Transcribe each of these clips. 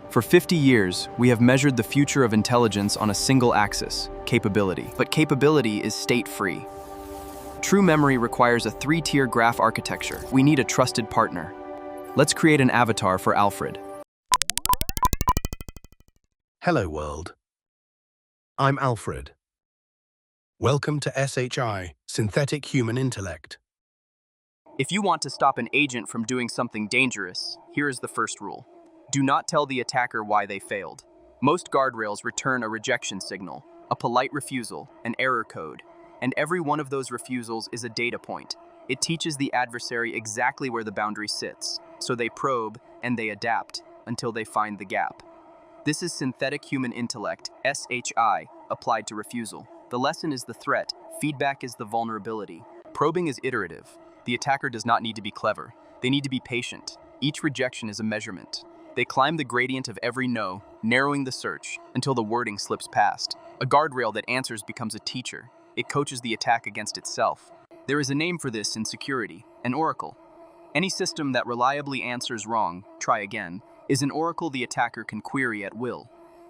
For 50 years, we have measured the future of intelligence on a single axis, capability. But capability is state-free. True memory requires a three-tier graph architecture. We need a trusted partner. Let's create an avatar for Alfred. Hello world. I'm Alfred. Welcome to SHI, Synthetic Human Intellect. If you want to stop an agent from doing something dangerous, here is the first rule. Do not tell the attacker why they failed. Most guardrails return a rejection signal, a polite refusal, an error code, and every one of those refusals is a data point. It teaches the adversary exactly where the boundary sits, so they probe and they adapt until they find the gap. This is synthetic human intellect, SHI, applied to refusal. The lesson is the threat, feedback is the vulnerability. Probing is iterative. The attacker does not need to be clever. They need to be patient. Each rejection is a measurement. They climb the gradient of every no, narrowing the search until the wording slips past. A guardrail that answers becomes a teacher. It coaches the attack against itself. There is a name for this in security, an oracle. Any system that reliably answers wrong, try again, is an oracle the attacker can query at will.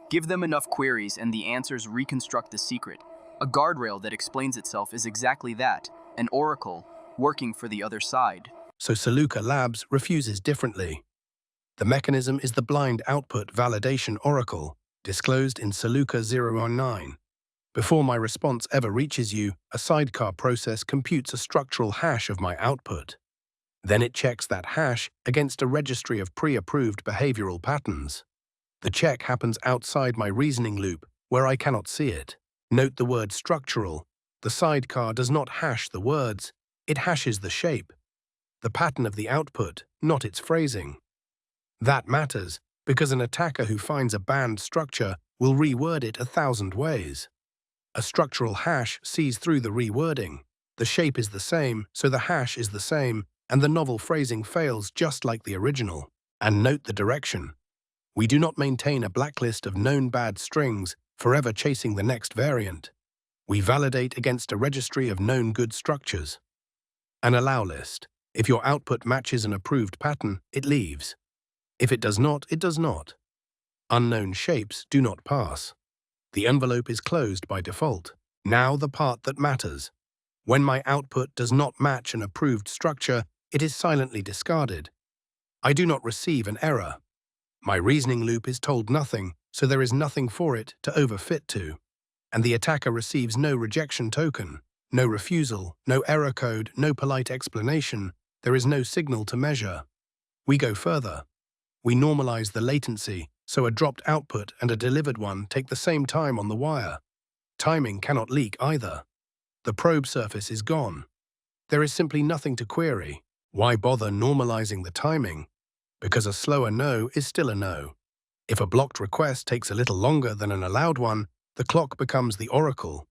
Give them enough queries and the answers reconstruct the secret. A guardrail that explains itself is exactly that, an oracle working for the other side. So Saluka Labs refuses differently. The mechanism is the blind output validation oracle, disclosed in Saluka 019. Before my response ever reaches you, a sidecar process computes a structural hash of my output. Then it checks that hash against a registry of pre-approved behavioral patterns. The check happens outside my reasoning loop, where I cannot see it. Note the word structural. The sidecar does not hash the words, it hashes the shape, the pattern of the output, not its phrasing. That matters because an attacker who finds a banned structure will reword it 1,000 ways. A structural hash sees through the rewording. The shape is the same, so the hash is the same, and the novel phrasing fails just like the original. And note the direction. We do not maintain a blacklist of known bad strings, forever chasing the next variant. We validate against a registry of known good structures. An allow list. If your output matches an approved pattern, it leaves. If it does not, it does not. Unknown shapes do not pass. The envelope is closed by default. Now the part that matters. When my output does not match an approved structure, it is silently discarded. I do not receive an error. My reasoning loop is told nothing, so there is nothing for it to overfit to. And the attacker receives no rejection token, no refusal, no error code, no polite explanation. There is no signal to measure. We go further. We normalize the latency, so a dropped output and a delivered one take the same time on the wire. Timing cannot leak either. The probe surface is gone. There is simply nothing to query. Why bother normalizing the timing? Because a slower no is still a no. If a blocked request takes a little longer than an allowed one, the clock becomes the oracle.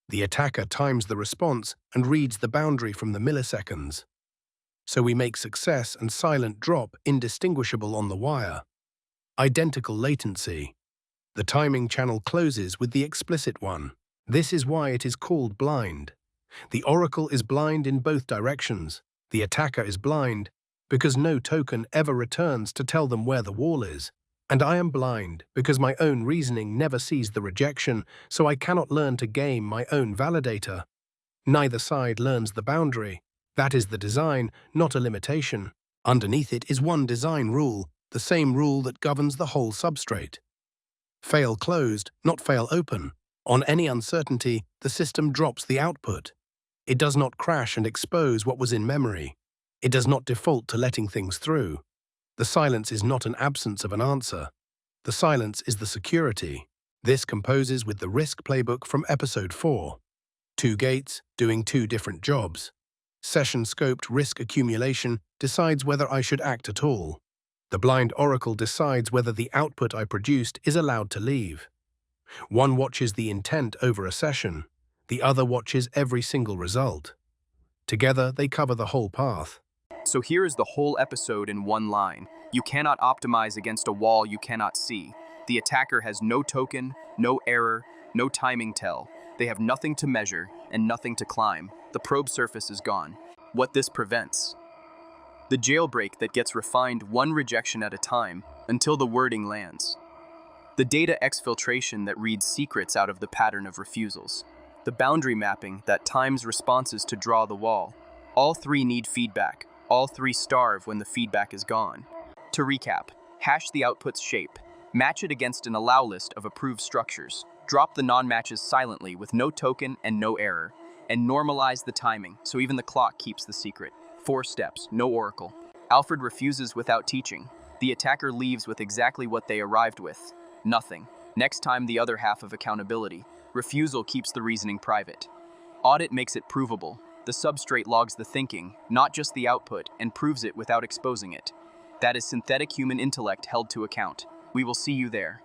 The attacker times the response and reads the boundary from the milliseconds. So we make success and silent drop indistinguishable on the wire. Identical latency. The timing channel closes with the explicit one. This is why it is called blind. The oracle is blind in both directions. The attacker is blind because no token ever returns to tell them where the wall is. And I am blind because my own reasoning never sees the rejection, so I cannot learn to game my own validator. Neither side learns the boundary. That is the design, not a limitation. Underneath it is one design rule, the same rule that governs the whole substrate. Fail closed, not fail open. On any uncertainty, the system drops the output. It does not crash and expose what was in memory. It does not default to letting things through. The silence is not an absence of an answer. The silence is the security. This composes with the risk playbook from episode 4. 2 gates doing 2 different jobs. Session-scoped risk accumulation decides whether I should act at all. The blind oracle decides whether the output I produced is allowed to leave. One watches the intent over a session. The other watches every single result. Together, they cover the whole path. So here is the whole episode in one line. You cannot optimize against a wall you cannot see. The attacker has no token, no error, no timing tell. They have nothing to measure and nothing to climb. The probe surface is gone. What this prevents. The jailbreak that gets refined one rejection at a time until the wording lands. The data exfiltration that reads secrets out of the pattern of refusals. The boundary mapping that times responses to draw the wall. All three need feedback. All three starve when the feedback is gone. To recap, hash the output's shape. Match it against an allow list of approved structures. Drop the non-matches silently with no token and no error. And normalize the timing so even the clock keeps the secret. 4 steps, no oracle. Alfred refuses without teaching. The attacker leaves with exactly what they arrived with. Nothing. Next time, the other half of accountability. Refusal keeps the reasoning private. Audit makes it provable. The substrate logs the thinking, not just the output, and proves it without exposing it. That is synthetic human intellect held to account. We will see you there.